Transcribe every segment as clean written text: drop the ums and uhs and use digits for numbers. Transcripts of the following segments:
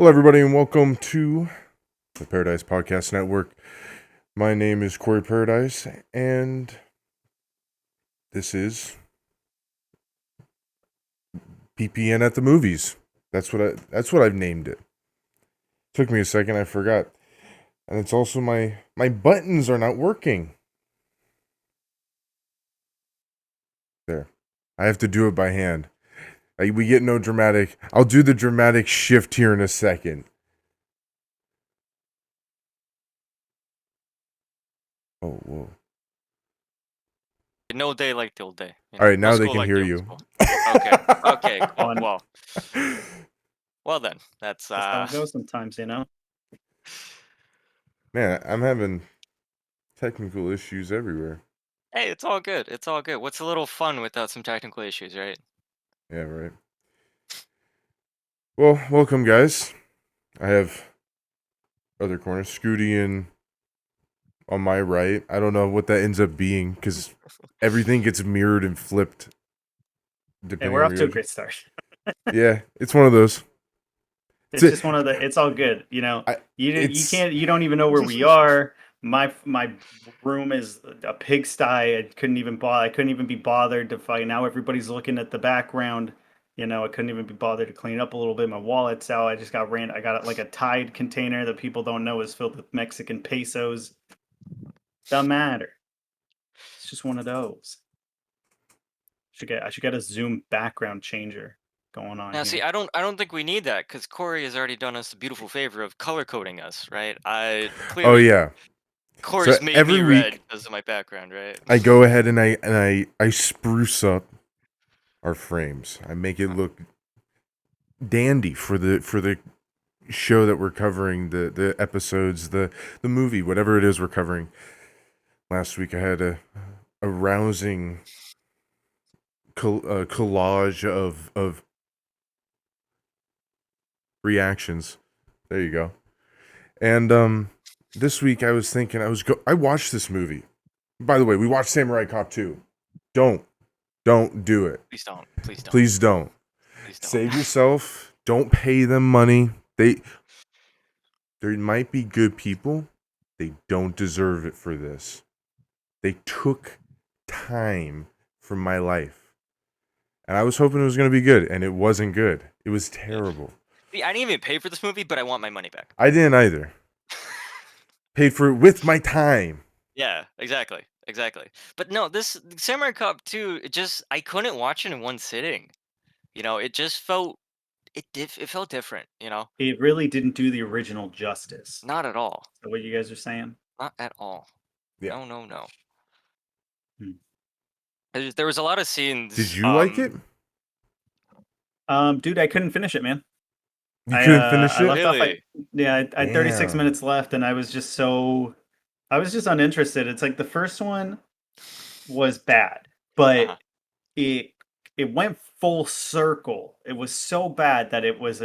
Hello, everybody, and welcome to the Paradise Podcast Network. My name is Corey Paradise, and this is PPN at the Movies. That's what I've named it. Took me a second, I forgot. And it's also my buttons are not working. There. I have to do it by hand. We get no dramatic. I'll do the dramatic shift here in a second. Oh, whoa. No day like the old day. All right, now they can hear you. Okay, cool. Well then, that's how it goes sometimes, you know? Man, I'm having technical issues everywhere. Hey, it's all good. It's all good. What's a little fun without some technical issues, right? Yeah, right. Well, welcome, guys. I have other corner, Scooty on my right. I don't know what that ends up being because everything gets mirrored and flipped. Hey, we're off to a great start. Yeah, it's one of those. It's just one of the. It's all good, you know. You don't even know where we are. My room is a pigsty. I couldn't even be bothered to fight. Now everybody's looking at the background. You know, I couldn't even be bothered to clean up a little bit. My wallet's out. I just got I got like a Tide container that people don't know is filled with Mexican pesos. Doesn't matter. It's just one of those. I should get a Zoom background changer going on. Now, here. see, I don't think we need that because Corey has already done us the beautiful favor of color coding us, right? Oh yeah. Corey's so made every me week, red because of my background, right? I go ahead and I spruce up our frames. I make it look dandy for the show that we're covering, the episodes, the movie, whatever it is we're covering. Last week I had a rousing collage of reactions. There you go. And this week I was thinking I watched this movie. By the way, we watched Samurai Cop 2. Don't do it. Please don't. Please don't. Save yourself. Don't pay them money. There might be good people. They don't deserve it for this. They took time from my life. And I was hoping it was going to be good, and it wasn't good. It was terrible. See, I didn't even pay for this movie, but I want my money back. I didn't either. Paid for it with my time. Yeah, exactly. But no, this Samurai Cop 2, I couldn't watch it in one sitting. You know, it just felt it felt different, you know? It really didn't do the original justice. Not at all. Is that what you guys are saying? Not at all. Yeah. No. There was a lot of scenes. Did you like it? Dude, I couldn't finish it, man. You couldn't finish it? Really? I had 36 minutes left, and I was just uninterested. It's like the first one was bad, but it went full circle. It was so bad that it was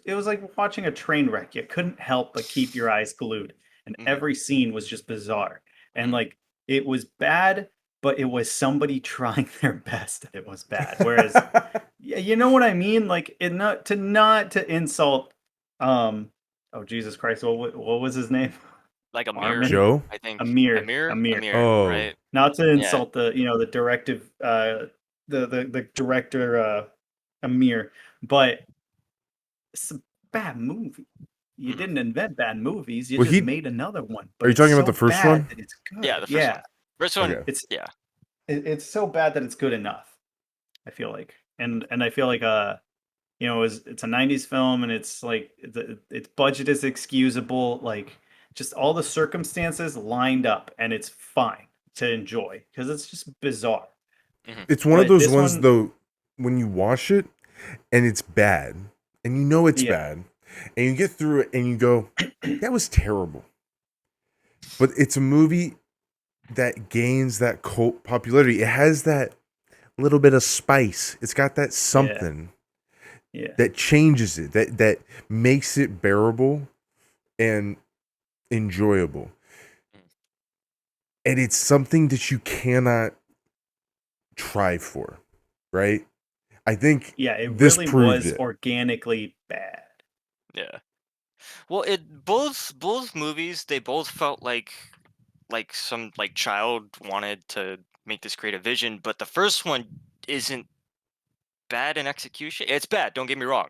like watching a train wreck. You couldn't help but keep your eyes glued, and every scene was just bizarre. And like it was bad, but it was somebody trying their best that it was bad. Whereas, yeah, you know what I mean? Like not to insult. Oh Jesus Christ! What was his name? Like Amir, Joe? I think. Amir. Oh, right. Not to insult the directive, the director, Amir, but it's a bad movie. You didn't invent bad movies. You just made another one. But are you talking about the first one? It's good. Yeah, the first one. First one. Okay. It's so bad that it's good enough. I feel like, and I feel like it's a '90s film, and it's like its budget is excusable. Like just all the circumstances lined up, and it's fine to enjoy because it's just bizarre. It's one of those ones though, when you watch it and it's bad, and you know it's bad, and you get through it and you go, that was terrible. But it's a movie that gains that cult popularity. It has that little bit of spice. It's got that something that changes it, that makes it bearable and enjoyable. And it's something that you cannot try for, right? I think it this really proved was it. organically bad. Yeah. Well, it both movies, they both felt like some like child wanted to make this creative vision, but the first one isn't bad in execution. It's bad, don't get me wrong,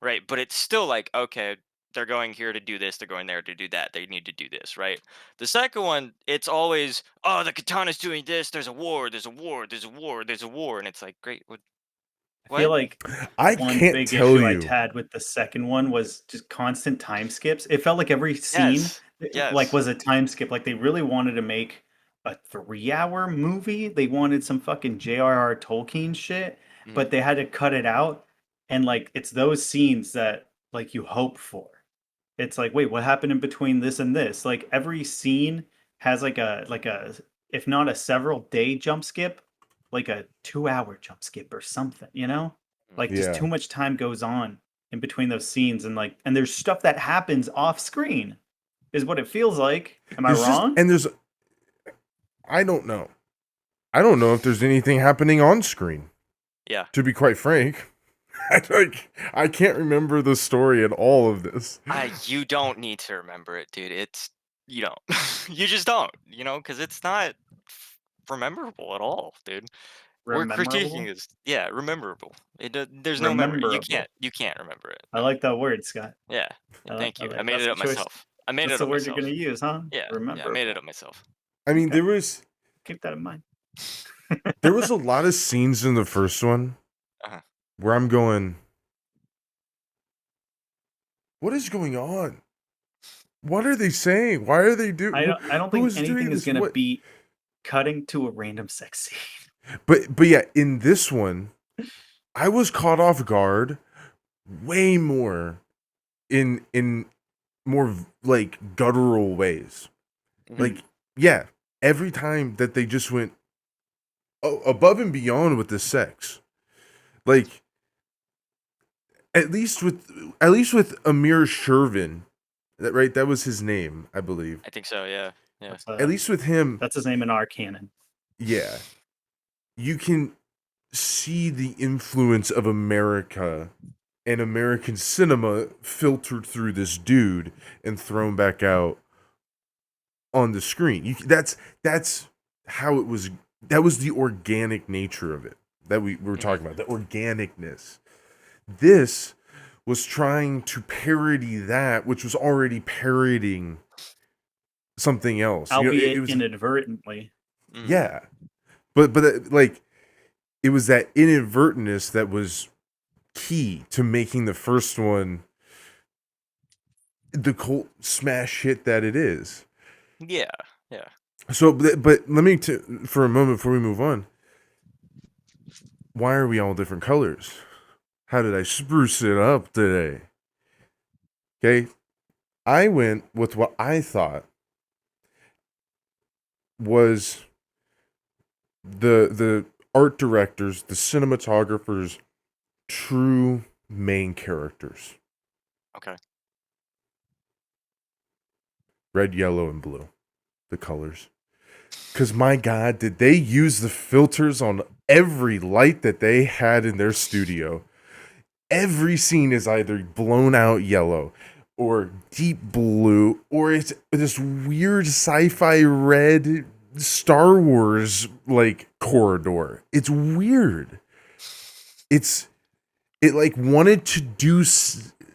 right? But it's still like, okay, they're going here to do this, they're going there to do that. They need to do this, right? The second one, it's always, oh, the katana's doing this. There's a war. There's a war. There's a war. There's a war, and it's like, great. What? I feel What? like I one can't big tell issue I you. had with the second one was just constant time skips. It felt like every scene Yes. Yes. was a time skip. Like they really wanted to make a 3-hour movie. They wanted some fucking J.R.R. Tolkien shit, Mhm. but they had to cut it out. And like it's those scenes that like you hope for. It's like, wait, what happened in between this and this? Like every scene has like a if not a several day jump skip, like a 2-hour jump skip or something, you know? Mhm. Like just Yeah. too much time goes on in between those scenes and there's stuff that happens off screen is what it feels like. Am I wrong? There's I don't know. I don't know if there's anything happening on screen. Yeah. To be quite frank. I can't remember the story at all of this. You don't need to remember it, dude. You don't. You just don't, because it's not rememberable at all, dude. We're critiquing Rememberable? this. Yeah, rememberable. There's no memory. Rememberable. You can't remember it. I No. like that word, Scott. Yeah. Yeah, thank I you. I like made that's it the up choice. myself. I made That's it the up word you're myself. gonna use, huh? Yeah, I made it Rememberable. up myself. I mean, Okay. Keep that in mind. there was a lot of scenes in the first one Uh-huh. where I'm going, what is going on? What are they saying? Why are they doing? I don't Who think is anything doing is this? gonna What? beat cutting to a random sex scene. But yeah, in this one, I was caught off guard way more in more like guttural ways. Mhm. Like, yeah, every time that they just went above and beyond with the sex, like at least with Amir Shervin, that was his name, I believe. I think so, yeah. Yeah. At least with him, That's his name in our canon. yeah, you can see the influence of America and American cinema filtered through this dude and thrown back out on the screen. That's how it was. That was the organic nature of it that we were talking about. The organicness. This was trying to parody that, which was already parodying something else. Albeit It was inadvertently. yeah, but like it was that inadvertentness that was key to making the first one the cult smash hit that it is. Yeah. Yeah. So, but let me for a moment before we move on. Why are we all different colors? How did I spruce it up today? Okay, I went with what I thought was the art directors, the cinematographers, true main characters. Okay. Red, yellow, and blue. The colors. Because my God, did they use the filters on every light that they had in their studio? Every scene is either blown out yellow or deep blue, or it's this weird sci-fi red Star Wars like corridor. It's weird. It like wanted to do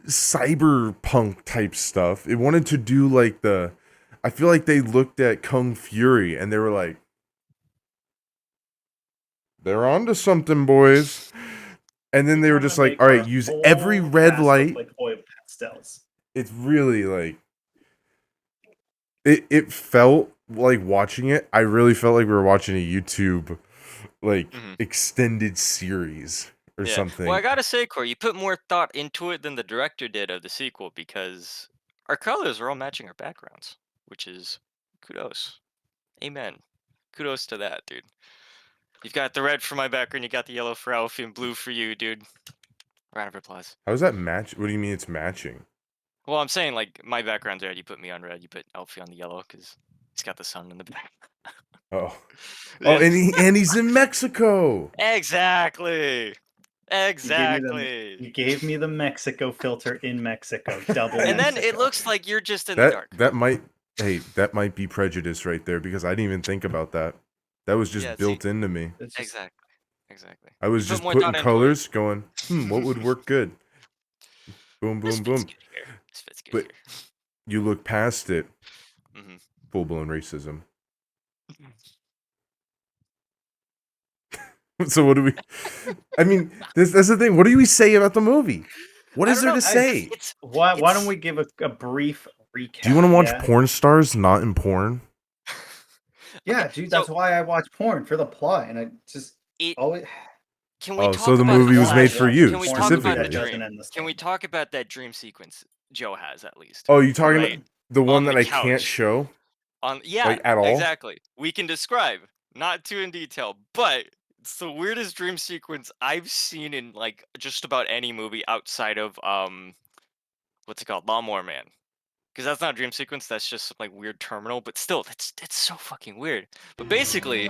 cyberpunk type stuff. It wanted to do like I feel like they looked at Kung Fury and they were like, they're onto something, boys. And then they were just like, all right, use every red light. Like oil pastels. It's really like it felt like watching it. I really felt like we were watching a YouTube like extended series or something. Well, I gotta say, Corey, you put more thought into it than the director did of the sequel because our colors are all matching our backgrounds, which is kudos. Amen. Kudos to that, dude. You've got the red for my background, you got the yellow for Alfie, and blue for you, dude. Round of applause. How does that match? What do you mean it's matching? Well, I'm saying like my background's red. You put me on red. You put Alfie on the yellow because he's got the sun in the back. Oh, and he's in Mexico. Exactly. Exactly. You gave me the Mexico filter in Mexico. Double And Mexico. then it looks like you're just in the dark. That might be prejudice right there, because I didn't even think about that. That was just built into me. Exactly. I was just putting colors, going, what would work good? Boom, boom, boom. This fits good But here. you look past it, Mm-hmm. full-blown racism. So what do we... I mean, that's the thing. What do we say about the movie? What is there to say? Why don't we give a brief recap? Do you want to watch porn stars not in porn? Yeah, dude, that's why I watch porn, for the plot, and I just always... Can we talk so the about movie was made for you, specifically. Can we talk about that dream sequence Joe has, at least? Oh, you talking about the one that I can't show? Yeah, at all? Exactly. We can describe, not too in detail, but it's the weirdest dream sequence I've seen in like just about any movie outside of what's it called, Lawnmower Man. Because that's not a dream sequence, that's just some like weird terminal, but still, that's so fucking weird. But basically,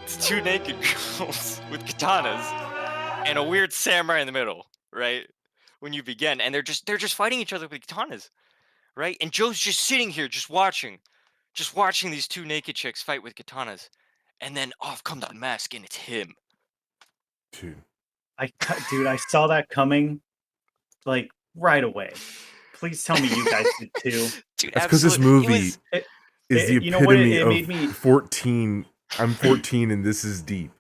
it's two naked girls with katanas and a weird samurai in the middle, right? When you begin, and they're just fighting each other with katanas, right? And Joe's just sitting here, just watching these two naked chicks fight with katanas, and then off comes the mask, and it's him. Dude, I saw that coming, like right away. Please tell me you guys did too. Dude, that's because this movie is the epitome of 14. I'm 14 and this is deep.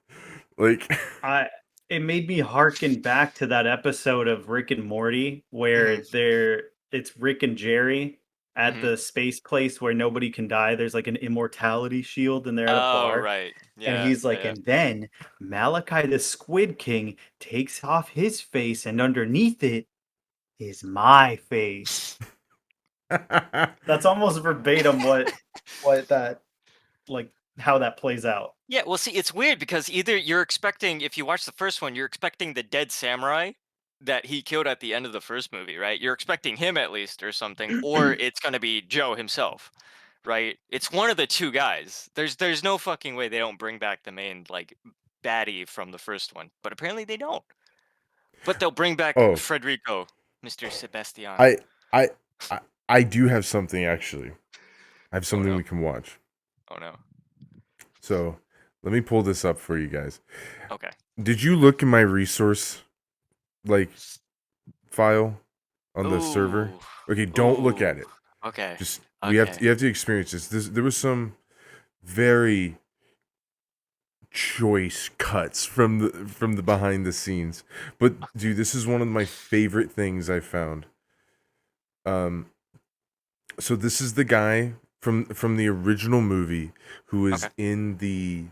Like, it made me harken back to that episode of Rick and Morty where it's Rick and Jerry at the space place where nobody can die. There's like an immortality shield, and they're at a bar. Right. Yeah, and he's like, and then Malachi the Squid King takes off his face, and underneath it is my face. That's almost verbatim what that, like, how that plays out. Yeah, well, see, it's weird because either you're expecting, if you watch the first one, you're expecting the dead samurai that he killed at the end of the first movie, right? You're expecting him at least or something, or it's going to be Joe himself, right? It's one of the two guys. There's no fucking way they don't bring back the main like baddie from the first one, but apparently they don't. But they'll bring back Frederico, Mr. Sebastian. I do have something, actually. I have something we can watch. Oh no. So, let me pull this up for you guys. Okay. Did you look in my resource, like, file on the server? Okay, don't look at it. Okay. Just you have to experience this. There was some very choice cuts from the behind the scenes. But dude, this is one of my favorite things I found. So this is the guy from the original movie who was in the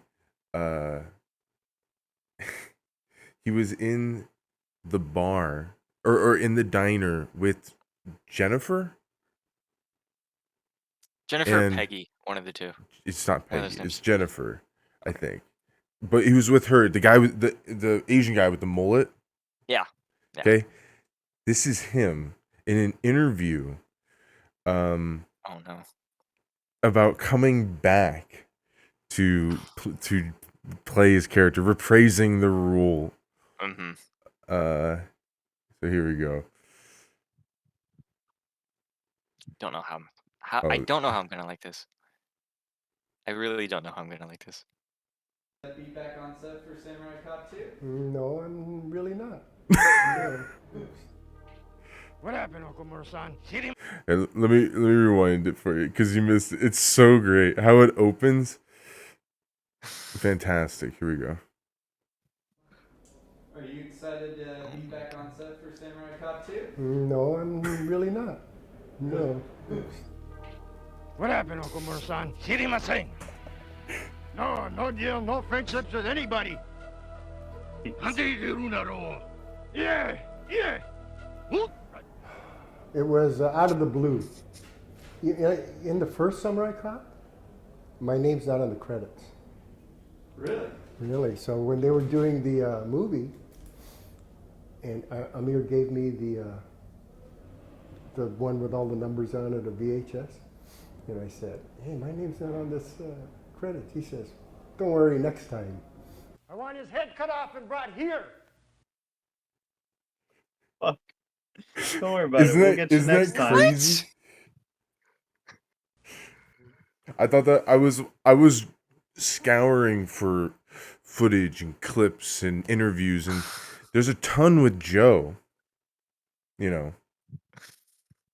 he was in the bar or in the diner with Jennifer or Peggy, one of the two. It's not Peggy, it's Jennifer, I think. But he was with her, the guy with the Asian guy with the mullet. Yeah. Okay. This is him in an interview oh no. about coming back to play his character, reprising the role. Mm-hmm. So here we go. Don't know how I don't know how I'm gonna like this. I really don't know how I'm gonna like this. Be back on set for Samurai Cop 2? No, I'm really not. No. What happened, Uncle Mursan? Hit him. And let me rewind it for you because you missed it. It's so great how it opens. Fantastic. Here we go. Are you excited to be back on set for Samurai Cop 2? No, I'm really not. No. What happened, Uncle Mursan? Hit him a thing. No deal, no friendships with anybody. Yeah. Whoop. It was out of the blue. In the first Samurai Cop, my name's not on the credits. Really? Really. So when they were doing the movie, and Amir gave me the one with all the numbers on it, a VHS, and I said, "Hey, my name's not on this credits." He says, "Don't worry, next time." I want his head cut off and brought here. Fuck. Don't worry about it. We'll get you next time. Crazy? I thought that I was scouring for footage and clips and interviews, and there's a ton with Joe. You know,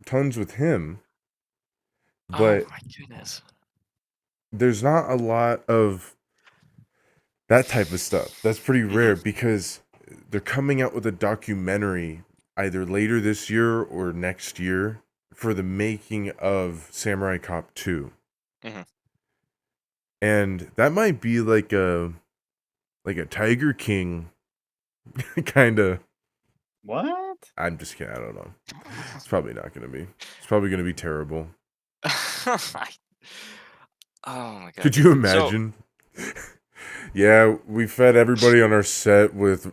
tons with him. But oh my goodness, there's not a lot of that type of stuff. That's pretty rare because they're coming out with a documentary either later this year or next year for the making of Samurai Cop 2. And that might be like a Tiger King kind of. What? I'm just kidding. I don't know. It's probably not going to be. It's probably going to be terrible. oh my god, Could you imagine? Yeah, we fed everybody on our set with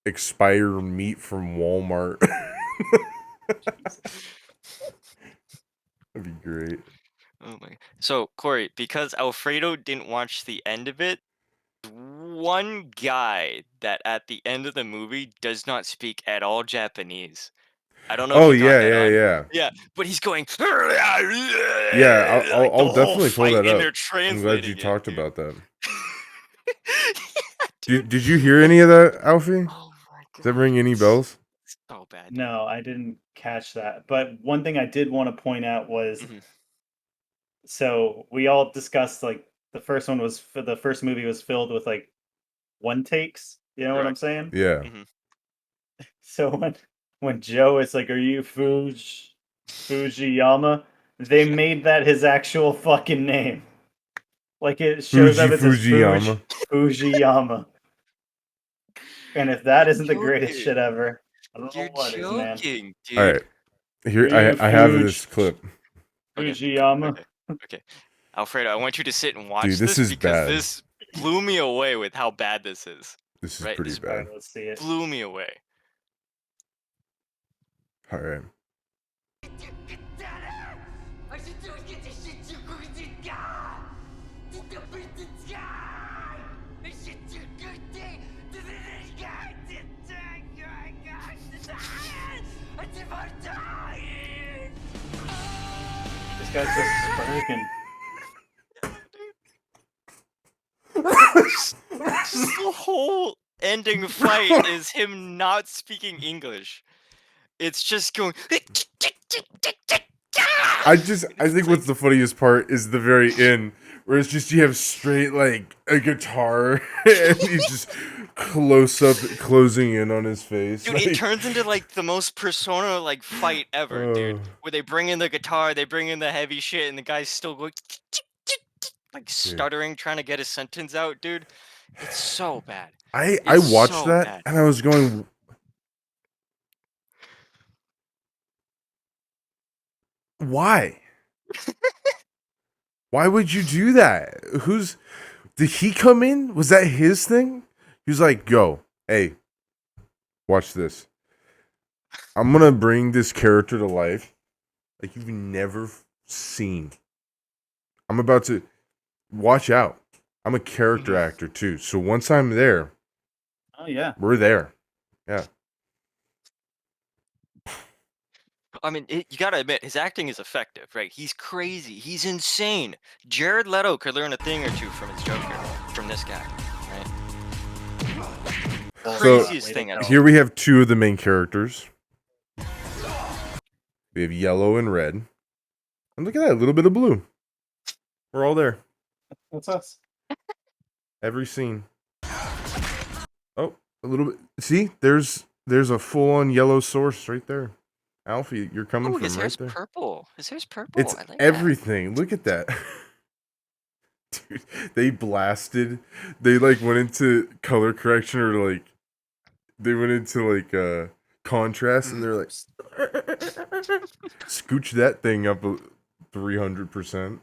expired meat from Walmart. That'd be great. Oh my. So Corey, because Alfredo didn't watch the end of it, one guy that at the end of the movie does not speak at all Japanese. I don't know. Oh if you got that on. yeah. Yeah, but he's going. Yeah, like I'll the whole definitely pull fight, that and they're up. I'm translating glad you it, talked dude. about that. Yeah, dude. Did you hear any of that, Alfie? Oh my god. Does that ring any bells? So bad. No, I didn't catch that. But one thing I did want to point out was, so we all discussed like the first movie was filled with like one takes. You know what I'm saying? Yeah. So when Joe is like, "Are you Fujiyama?" They made that his actual fucking name. Like it shows up as Fujiyama. Fujiyama. And if that isn't the greatest shit ever, I don't know what is, man. Dude. All right. Here I have this clip. Fujiyama. Okay. Alfredo, I want you to sit and watch Dude, this is because bad. this blew me away with how bad this is. This is right? pretty This bad. Let's see it. Blew me away. All right. This guy's just sparking. The whole ending fight is him not speaking English. It's just going. I think what's the funniest part is the very end, where it's just you have straight like a guitar and he's just closing in on his face. Dude, it turns into like the most Persona like fight ever, dude. Where they bring in the guitar, they bring in the heavy shit, and the guy's still going like stuttering, trying to get a sentence out, dude. It's so bad. I watched that and I was going, why? Why would you do that? Did he come in? Was that his thing? He was like, "Yo, hey, watch this. I'm gonna bring this character to life like you've never seen. I'm about to watch out. I'm a character actor too. So once I'm there, oh yeah, we're there. Yeah." I mean, you gotta admit, his acting is effective, right? He's crazy. He's insane. Jared Leto could learn a thing or two from his Joker, from this guy, right? Craziest thing ever. Here we have two of the main characters. We have yellow and red. And look at that, a little bit of blue. We're all there. That's us. Every scene. Oh, a little bit. See, there's a full-on yellow source right there. Alfie, you're coming from his right hair's there. purple. His hair's purple. It's I like everything. Look at that. Dude, they like went into color correction or like they went into like contrast and they're like scooch that thing up 300%.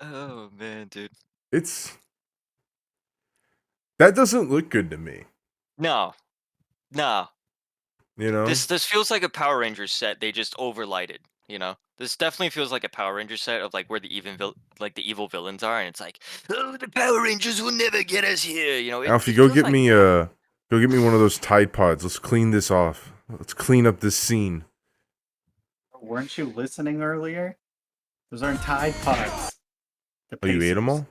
Oh man, dude. That doesn't look good to me. No. You know? This feels like a Power Rangers set they just overlighted. You know, this definitely feels like a Power Ranger set of like where the evil villains are, and it's like, oh, the Power Rangers will never get us here. You know, Alfie, it go feels get like me one of those Tide Pods. Let's clean this off. Let's clean up this scene. Weren't you listening earlier? Those aren't Tide Pods. Oh, you ate them all?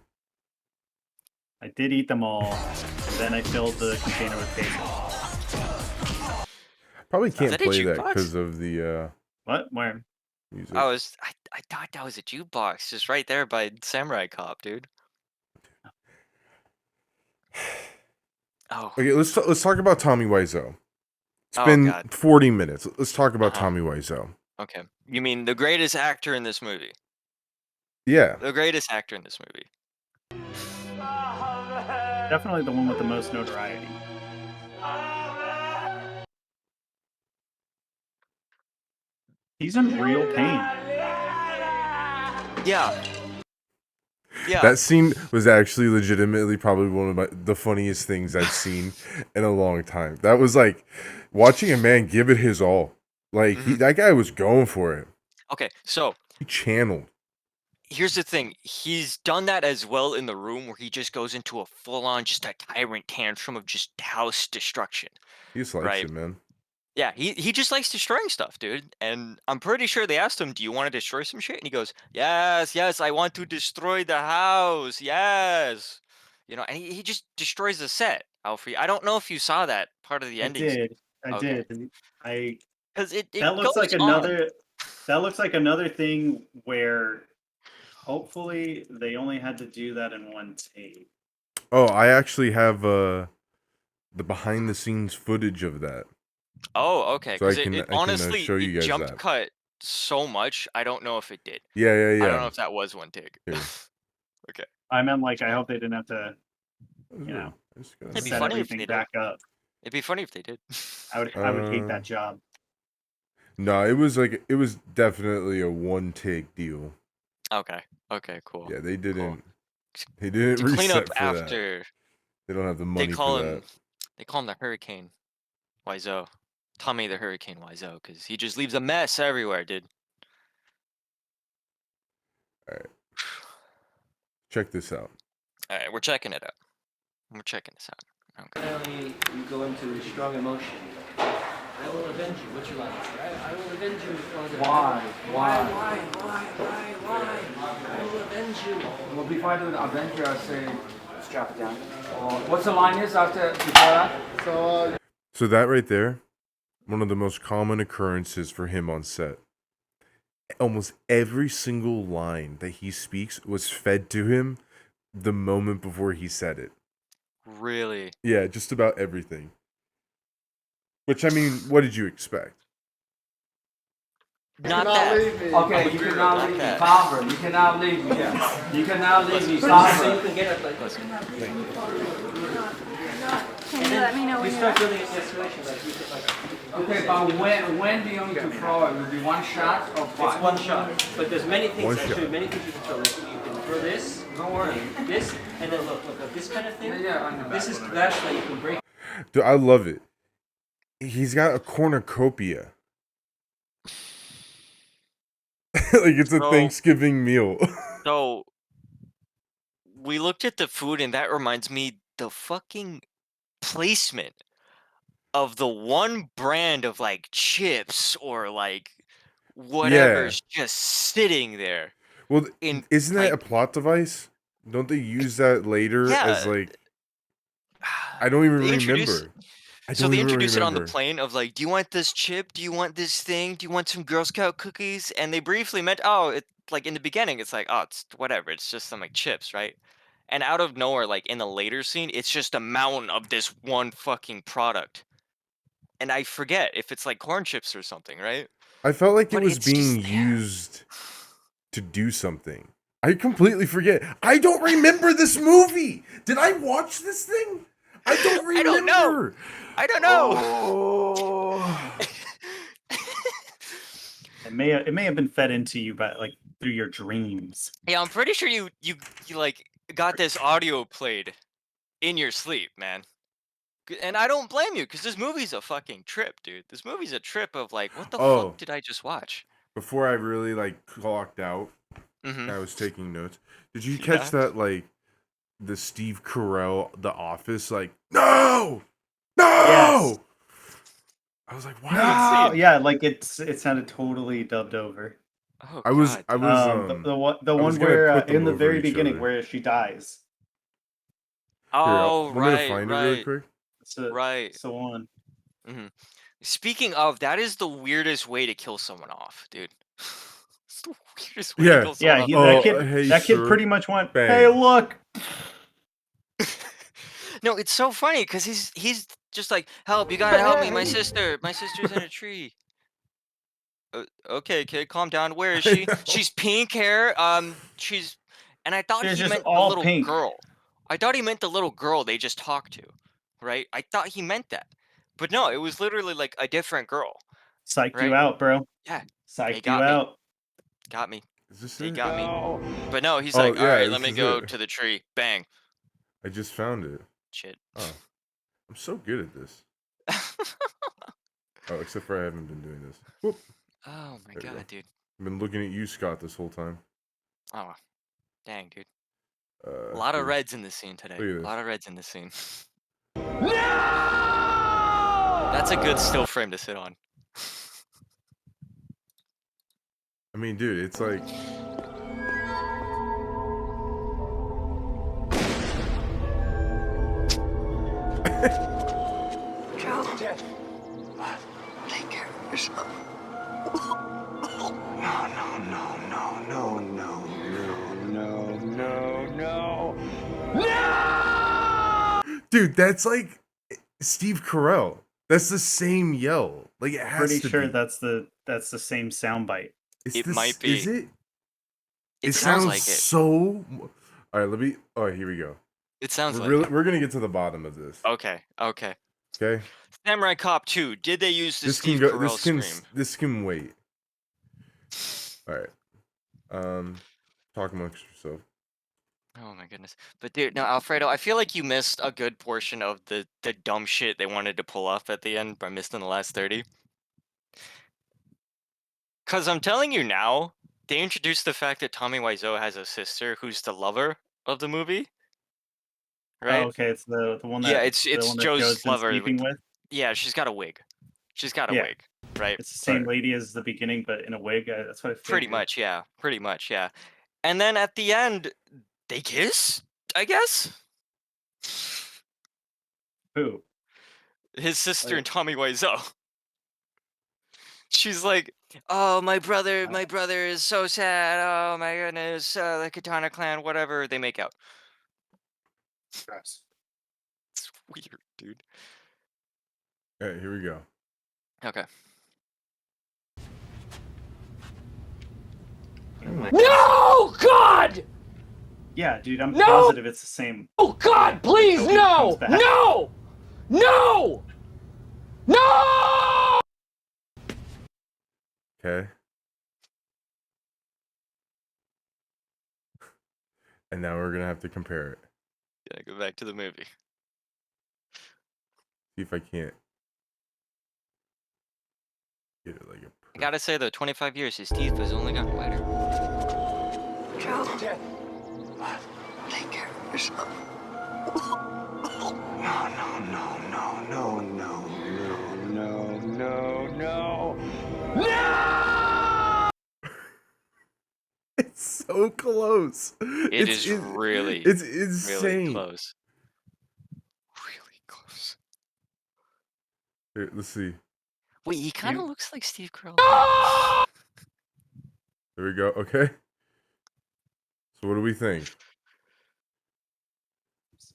I did eat them all, and then I filled the container with Pacers. Probably Is can't that a play that jukebox? because of the What? Where? music. I thought that was a jukebox just right there by Samurai Cop, dude. Oh, Okay, let's talk about Tommy Wiseau. It's oh been God. 40 minutes. Let's talk about Uh-huh. Tommy Wiseau. Okay. You mean the greatest actor in this movie? Yeah. The greatest actor in this movie. Definitely the one with the most notoriety. He's in real pain. Yeah. Yeah. That scene was actually legitimately probably one of the funniest things I've seen in a long time. That was like watching a man give it his all. Like that guy was going for it. Okay, so He channeled. here's the thing. He's done that as well in The Room, where he just goes into a full-on, just a tyrant tantrum of just house destruction. He just likes Right. it, man. Yeah, he just likes destroying stuff, dude. And I'm pretty sure they asked him, "Do you want to destroy some shit?" And he goes, "Yes, yes, I want to destroy the house. Yes." You know, and he just destroys the set, Alfie. I don't know if you saw that part of the I ending scene. did. I Okay. did. Because it That looks goes like on. another. That looks like another thing where, hopefully, they only had to do that in one take. Oh, I actually have the behind the scenes footage of that. Oh, okay. So I Because can honestly, show you it guys jump that. cut so much. I don't know if it did. Yeah. I don't know if that was one take. Here. Okay. I meant like I hope they didn't have to, you know, It'd be set funny if everything they did. back up. It'd be funny if they did. I would hate that job. No, it was definitely a one take deal. Okay. Okay. Cool. Yeah, they didn't. Cool. They didn't To clean up reset for that. after. They don't have the money They call for him. that. They call him the Hurricane Wiseau. Tommy the Hurricane Wiseau, because he just leaves a mess everywhere, dude. All right. Check this out. All right, we're checking it out. We're checking this out. Okay. Finally, you go into strong emotion. I will avenge you. What's your line? I will avenge you, Father. Why? I will avenge you. Well, before I do the adventure, I say, let's drop it down. What's the line is after before that? So that right there, one of the most common occurrences for him on set. Almost every single line that he speaks was fed to him the moment before he said it. Really? Yeah, just about everything. Which, I mean, what did you expect? Not that. Okay, you can now leave me, Father. You can now leave me. You can now leave me, Father. You can get up like this. Can you let me know when You you're start building a situation like you can like. Okay, but when do you need to throw it? Will it be one shot or what? It's one shot, but there's many things. One Actually, shot. many things you can throw. Like you can throw this. Don't worry. This and then look, this kind of thing. Yeah, on the back. This is that's how you can break. Dude, I love it. He's got a cornucopia. Like it's a So- Thanksgiving meal. So we looked at the food, and that reminds me the fucking placement of the one brand of like chips or like whatever's just sitting there. Well, In isn't that like, a plot device? Don't they use that later as Yeah. like I don't even They introduce- remember. I so don't they even introduce it on the remember. plane of like, do you want this chip? Do you want this thing? Do you want some Girl Scout cookies? And they briefly meant, oh, it like in the beginning, it's like, oh, it's whatever. It's just some like chips, right? And out of nowhere, like in the later scene, it's just a mountain of this one fucking product. And I forget if it's like corn chips or something, right? I felt like But it was it's just being there. used to do something. I completely forget. I don't remember this movie. Did I watch this thing? I don't remember. I don't know. I don't know. Oh. It may have been fed into you by like through your dreams. Yeah, I'm pretty sure you like got this audio played in your sleep, man. And I don't blame you, because this movie's a fucking trip, dude. This movie's a trip of like, what the Oh. fuck did I just watch? before I really like clocked out, I was taking notes. Did you catch that like the Steve Carell The Office like no. Yes. I was like, why? No! Yeah, like it sounded totally dubbed over. Oh, I was the one where in the very beginning where she dies. Oh, Here, right, find it right. really quick. Right. So on. Speaking of, that is the weirdest way to kill someone off, dude. It's the weirdest way to kill someone off. That kid pretty much went, bang. Hey, look! No, it's so funny because he's just like, help, you gotta help me, my sister's in a tree. Okay, kid, calm down. Where is she? She's pink hair. And I thought he meant the little girl. I thought he meant the little girl they just talked to, right? I thought he meant that, but no, it was literally like a different girl. Psyched you out, bro. Yeah, psyched you out. Got me. Is this it? Got me. But no, he's like, all right, let me go to the tree. Bang. I just found it. Shit. Oh, I'm so good at this. Oh, except for I haven't been doing this. Whoop. Oh my god, dude. I've been looking at you, Scott, this whole time. Oh, dang, dude. A lot of reds in the scene today. A lot of reds in the scene. No! That's a good still frame to sit on. I mean, dude, it's like... Joe. Take care of yourself. No! Dude, that's like Steve Carell. That's the same yell. Like it has Pretty to sure be. that's the same soundbite. It might be. Is it? It sounds like it. So. All right, let me. Oh, here we go. It sounds like really, we're gonna get to the bottom of this. Okay. Okay. Samurai Cop 2. Did they use the Steve Carell scream? This can wait. All right. Talk amongst yourself. Oh my goodness. But dude, no, Alfredo, I feel like you missed a good portion of the dumb shit they wanted to pull off at the end by missing the last 30. Cause I'm telling you now, they introduced the fact that Tommy Wiseau has a sister who's the lover of the movie. Right? Oh, okay, it's the one that it's Joe's lover sleeping with. Yeah, she's got a wig. Right? It's the same lady as the beginning, but in a wig. That's what I figured. Pretty much, yeah. And then at the end, they kiss, I guess. Who? His sister and Tommy Wiseau. She's like, "Oh, my brother is so sad. Oh my goodness, the Katana Clan, whatever." They make out. Gross. It's weird, dude. All right, here we go. Okay. No, God! Yeah, dude, I'm positive it's the same. Oh, God, please, no! No! No! No! Okay. And now we're gonna have to compare it. Gotta go back to the movie. See if I can't get it like a. I gotta say though, 25 years, his teeth has only gotten whiter. Joe. Take care of yourself. No! It's so close. It's really insane. Really close. Really close. Here, let's see. Wait, he kind of looks like Steve Carell. There we go. Okay. So what do we think?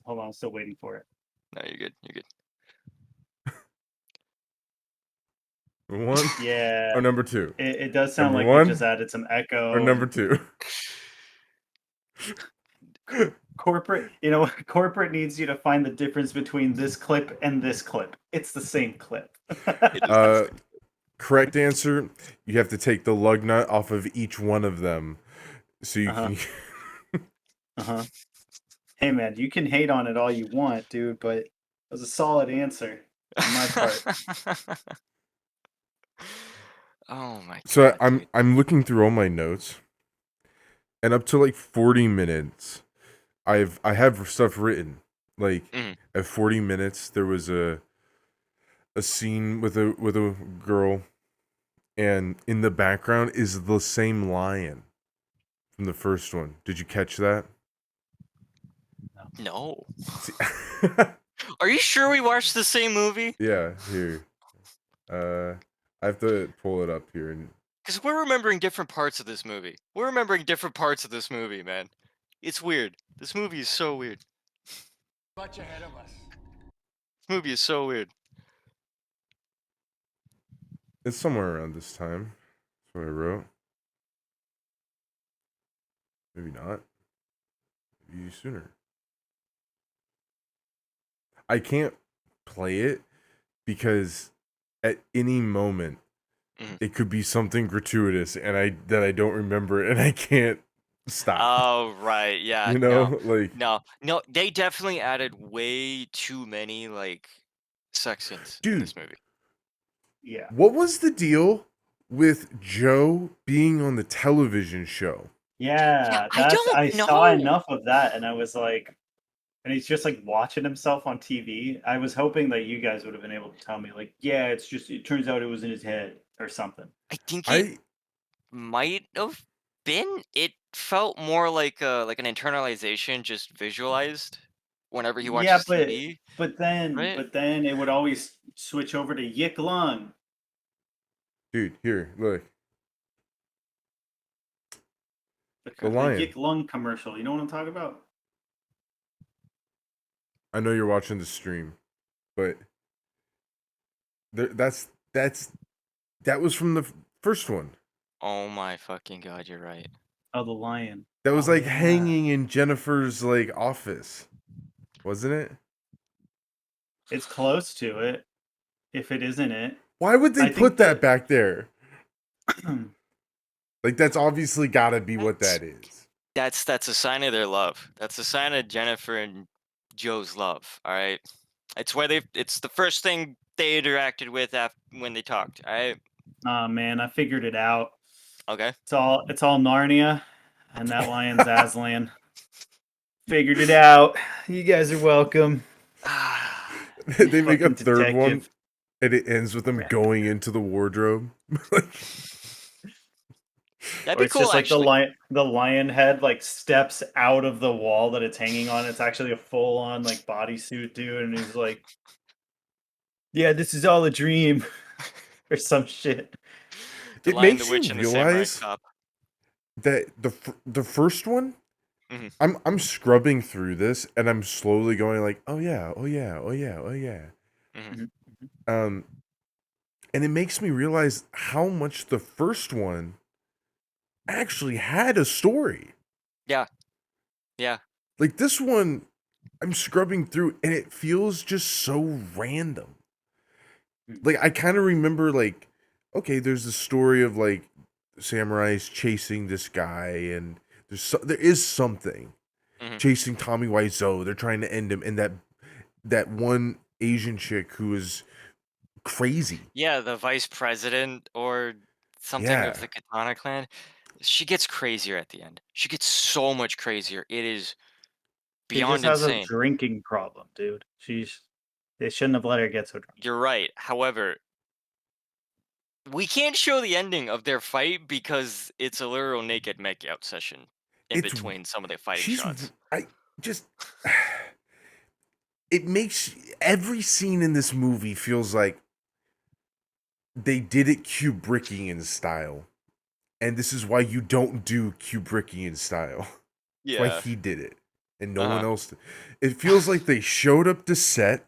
Hold on, I'm still waiting for it. No, you're good. You're good. Number one? Yeah. Or number two? It does sound number like one? they just added some echo. Or number two? Corporate, corporate needs you to find the difference between this clip and this clip. It's the same clip. Correct answer. You have to take the lug nut off of each one of them, so you can. Hey man, you can hate on it all you want, dude, but it was a solid answer on my part. Oh my god. So dude. I'm looking through all my notes, and up to like 40 minutes, I have stuff written. Like at 40 minutes, there was a scene with a girl, and in the background is the same lion from the first one. Did you catch that? No. See, Are you sure we watched the same movie? yeah, here. I have to pull it up here. And Because we're remembering different parts of this movie. We're remembering different parts of this movie, man. It's weird. This movie is so weird. Much ahead of us. This movie is so weird. it's somewhere around this time. That's what I wrote. Maybe not. Maybe sooner. I can't play it because at any moment it could be something gratuitous and I don't remember and I can't stop. Oh right, yeah. You know, like no, they definitely added way too many like sex scenes in this movie. Yeah. What was the deal with Joe being on the television show? Yeah, I don't I know. saw enough of that, and I was like, and he's just like watching himself on TV. I was hoping that you guys would have been able to tell me, like, yeah, it's just it turns out it was in his head or something. I think it might have been. It felt more like an internalization, just visualized whenever he watches TV. But then it would always switch over to Yik Lung. Dude, here, look. The lion. Yik Lung commercial. You know what I'm talking about? I know you're watching the stream, but that was from the first one. Oh my fucking god, you're right. Oh, the lion. That was hanging in Jennifer's like office, wasn't it? It's close to it. If it isn't it. Why would they put that back there? Like that's obviously got to be what that is. That's a sign of their love. That's a sign of Jennifer and Joe's love. All right, it's the first thing they interacted with after when they talked. All right. Oh man, I figured it out. Okay. It's all Narnia, and that lion's Aslan. Figured it out. You guys are welcome. They make a third one, and it ends with them going into the wardrobe. That'd be cool. Just actually. like the lion head like steps out of the wall that it's hanging on. It's actually a full on like bodysuit dude, and he's like, "Yeah, this is all a dream," or some shit. The it Lion, makes the Witch, you and realize that the first one. I'm scrubbing through this, and I'm slowly going like, oh yeah. And it makes me realize how much the first one actually had a story. Yeah. Like this one, I'm scrubbing through, and it feels just so random. Like I kind of remember, like, okay, there's the story of like samurais chasing this guy, and there is something chasing Tommy Wiseau. They're trying to end him, and that one Asian chick who is crazy. Yeah, the vice president or something of the Katana clan. She gets crazier at the end. She gets so much crazier. It is beyond she just has insane. a drinking problem, dude. They shouldn't have let her get so drunk. You're right. However, we can't show the ending of their fight because it's a literal naked makeout session in between some of their fighting shots. It makes every scene in this movie feels like they did it Kubrickian style. And this is why you don't do Kubrickian style. Yeah. That's why he did it. And no one else did. It feels like they showed up to set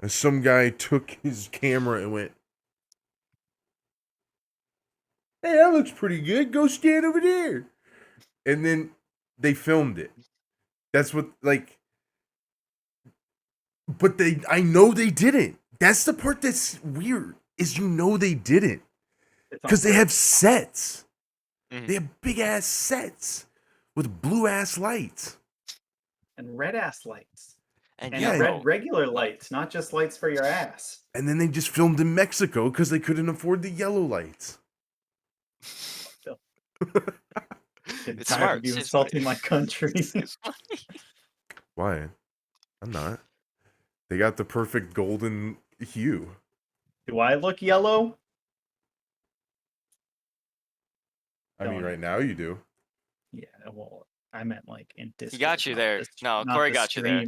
and some guy took his camera and went, hey, that looks pretty good. Go stand over there. And then they filmed it. That's what, like, but I know they didn't. That's the part that's weird, is they didn't. Because they have sets. They have big ass sets with blue ass lights. And red ass lights. And, And regular lights, not just lights for your ass. And then they just filmed in Mexico because they couldn't afford the yellow lights. It's tired of you insulting my country. Why? I'm not. They got the perfect golden hue. Do I look yellow? I mean, right now you do. Yeah, well, I meant like in Discord. He got you there. No, Corey got you there.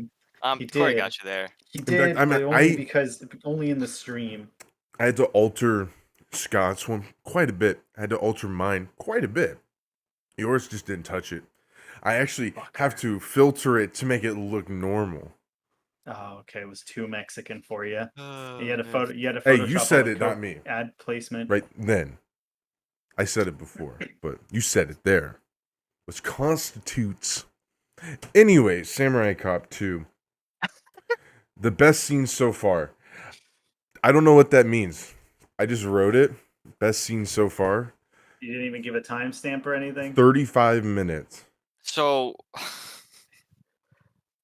Corey got you there. He did, but only in the stream. I had to alter Scott's one quite a bit. I had to alter mine quite a bit. Yours just didn't touch it. I actually have to filter it to make it look normal. Oh, okay. It was too Mexican for you. You had a photo. Hey, you said it, not me. Ad placement. Right then. I said it before, but you said it there. Which constitutes. Anyways, Samurai Cop 2. The best scene so far. I don't know what that means. I just wrote it. Best scene so far. You didn't even give a timestamp or anything? 35 minutes. So,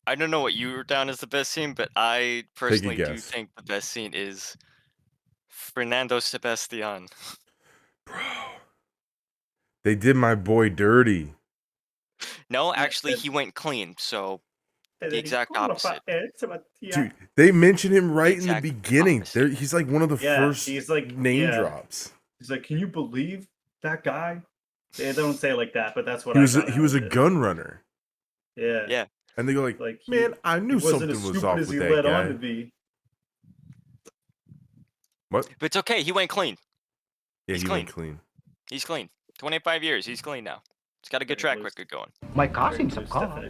I don't know what you were down as the best scene, but I personally do think the best scene is Fernando Sebastian. Bro. They did my boy dirty. No, actually, he went clean, so the exact opposite. Dude, they mentioned him right in the beginning. He's like one of the first name drops. He's like, can you believe that guy? They don't say it like that, but that's what he was a gun runner. Yeah. Yeah. And they go like man, I knew something was off with that guy. What? But it's okay. He went clean. Yeah, he went clean. He's clean. 25 years. He's clean now. He's got a good track record going. My cousin's a cop.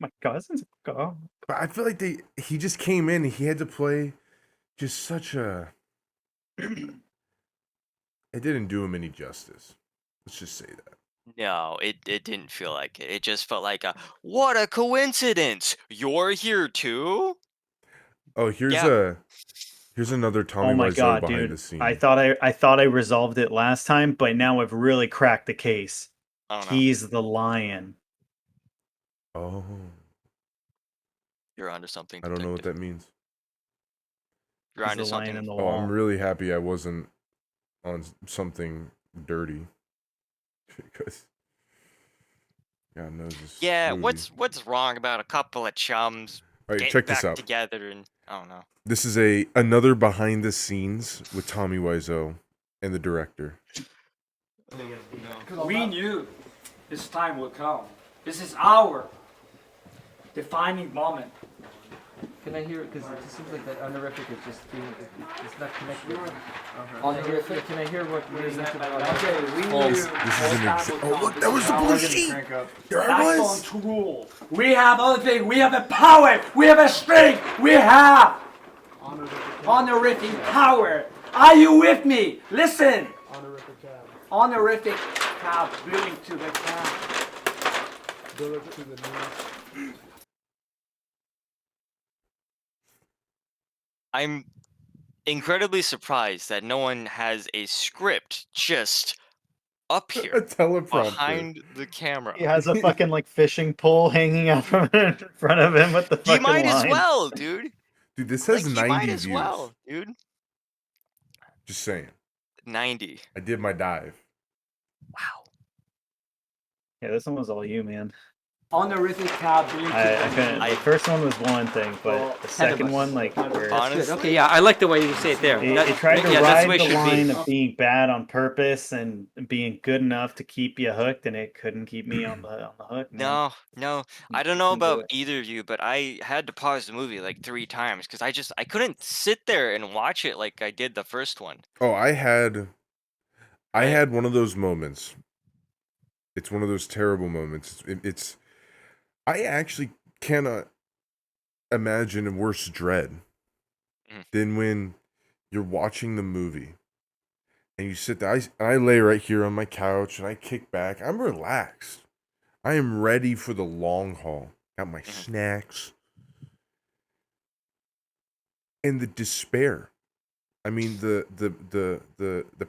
My cousin's a cop. But I feel like he just came in. He had to play just such a. It didn't do him any justice. Let's just say that. No, it didn't feel like it. It just felt like what a coincidence. You're here too? Oh, here's another Tommy Wiseau behind the scenes. I thought I resolved it last time, but now I've really cracked the case. He's the lion. Oh. You're onto something. I don't know what that means. You're onto something. In the wall. I'm really happy I wasn't on something dirty. Because God knows this. Yeah, movie. what's wrong about a couple of chums check this back out. together and I don't know. This is another behind the scenes with Tommy Wiseau and the director. We knew this time would come. This is our defining moment. Can I hear it? Because it just seems like that honorific is just it's not connected. Honorific? Can I hear what is that? Okay, we knew. This is an oh, look, that was the blue sheet. There I was. To rule. We have other things. We have a power. We have a strength. We have honorific power. Are you with me? Listen. Honorific cab. Honorific cab. Building to the cab. Build it to the news. I'm incredibly surprised that no one has a script just up here a teleprompter behind the camera. He has a fucking like fishing pole hanging out from in front of him with the fucking He might line. as well, dude. Dude, this has 90 he might views. As well, dude. Just saying. 90. I did my dive. Wow. Yeah, this one was all you, man. Honorific cab. The first one was one thing, but the second one, like, honestly, Okay, yeah, I like the way you say it there. He tried to ride the line of being bad on purpose and being good enough to keep you hooked, and it couldn't keep me on the hook. Man. No, I don't know about either of you, but I had to pause the movie like 3 times because I couldn't sit there and watch it like I did the first one. Oh, I had one of those moments. It's one of those terrible moments. I actually cannot imagine a worse dread than when you're watching the movie and you sit there. I lay right here on my couch and I kick back. I'm relaxed. I am ready for the long haul. Got my snacks. And the despair. I mean the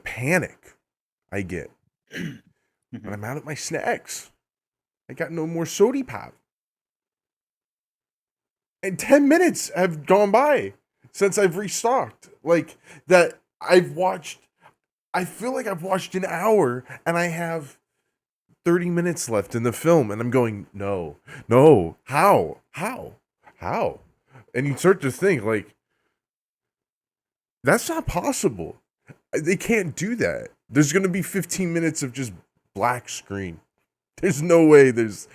panic I get when I'm out of my snacks. I got no more sody pop. And 10 minutes have gone by since I've restocked. Like, that I feel like I've watched an hour and I have 30 minutes left in the film. And I'm going, no, how? And you start to think, like, that's not possible. They can't do that. There's going to be 15 minutes of just black screen. There's no way there's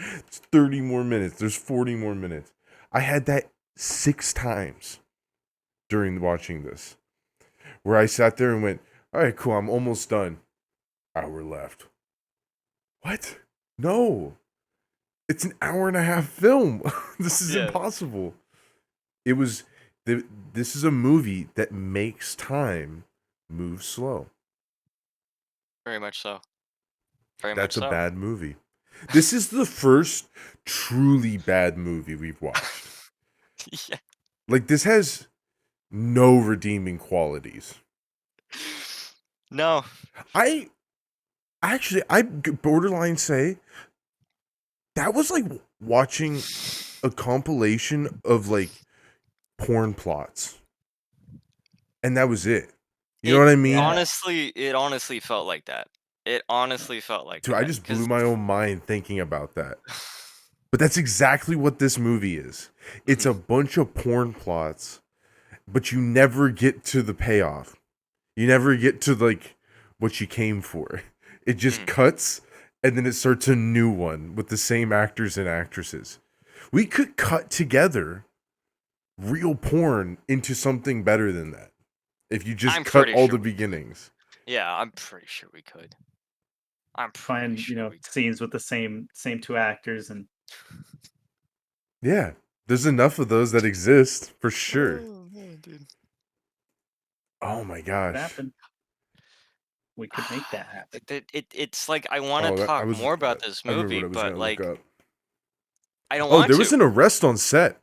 30 more minutes. There's 40 more minutes. I had that 6 times during watching this, where I sat there and went, all right, cool, I'm almost done. Hour left. What? No. It's an hour and a half film. This is impossible. This is a movie that makes time move slow. Very much so. That's a bad movie. This is the first truly bad movie we've watched. Yeah. Like, this has no redeeming qualities. No. I borderline say that was like watching a compilation of like porn plots. And that was it. You know what I mean? It honestly felt like that. It honestly felt like Dude, that. I just blew my own mind thinking about that. But that's exactly what this movie is. It's a bunch of porn plots, but you never get to the payoff. You never get to like what you came for. It just cuts, and then it starts a new one with the same actors and actresses. We could cut together real porn into something better than that. If you just cut all the beginnings. Yeah, I'm pretty sure we could. Find, scenes with the same 2 actors and yeah, there's enough of those that exist for sure. Oh man, dude. Oh my gosh. We could make that happen. It's like I want to talk more about this movie, but like I don't want to. Oh, there was an arrest on set.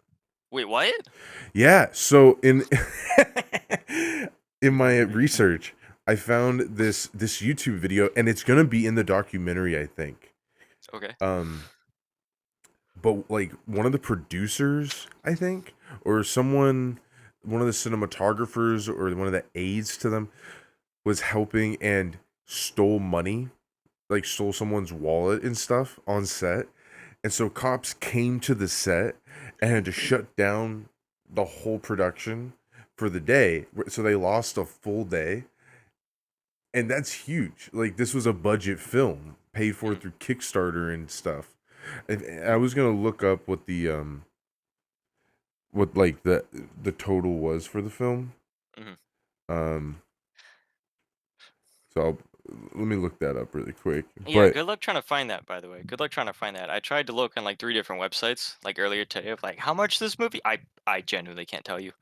Wait, what? Yeah, so in my research, I found this YouTube video, and it's gonna be in the documentary, I think. Okay. But like one of the producers, I think, or one of the cinematographers, or one of the aides to them, was helping and stole money, like stole someone's wallet and stuff on set. And so cops came to the set and had to shut down the whole production for the day. So they lost a full day. And that's huge. Like, this was a budget film paid for through Kickstarter and stuff. And I was going to look up what the total was for the film. So let me look that up really quick. Yeah, good luck trying to find that, by the way. Good luck trying to find that. I tried to look on like 3 different websites, like earlier today, of like how much this movie. I genuinely can't tell you.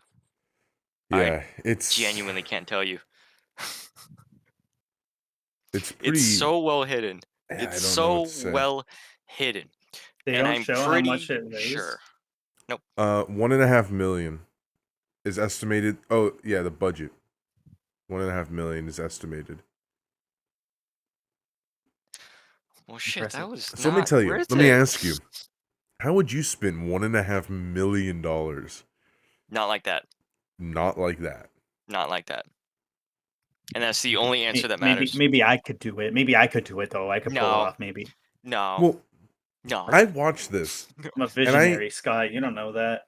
Yeah, I genuinely can't tell you. It's so well hidden. It's so well hidden. They don't show how much it raised. Sure. Nope. $1.5 million is estimated. Oh yeah, the budget. $1.5 million is estimated. Well, shit, that was. So let me tell you. Let me ask you. How would you spend $1.5 million? Not like that. Not like that. Not like that. And that's the only answer that matters. Maybe I could do it. Maybe I could do it though. I could pull it off. Maybe. No. Well, no. I watched this. I'm a visionary, Scott. You don't know that.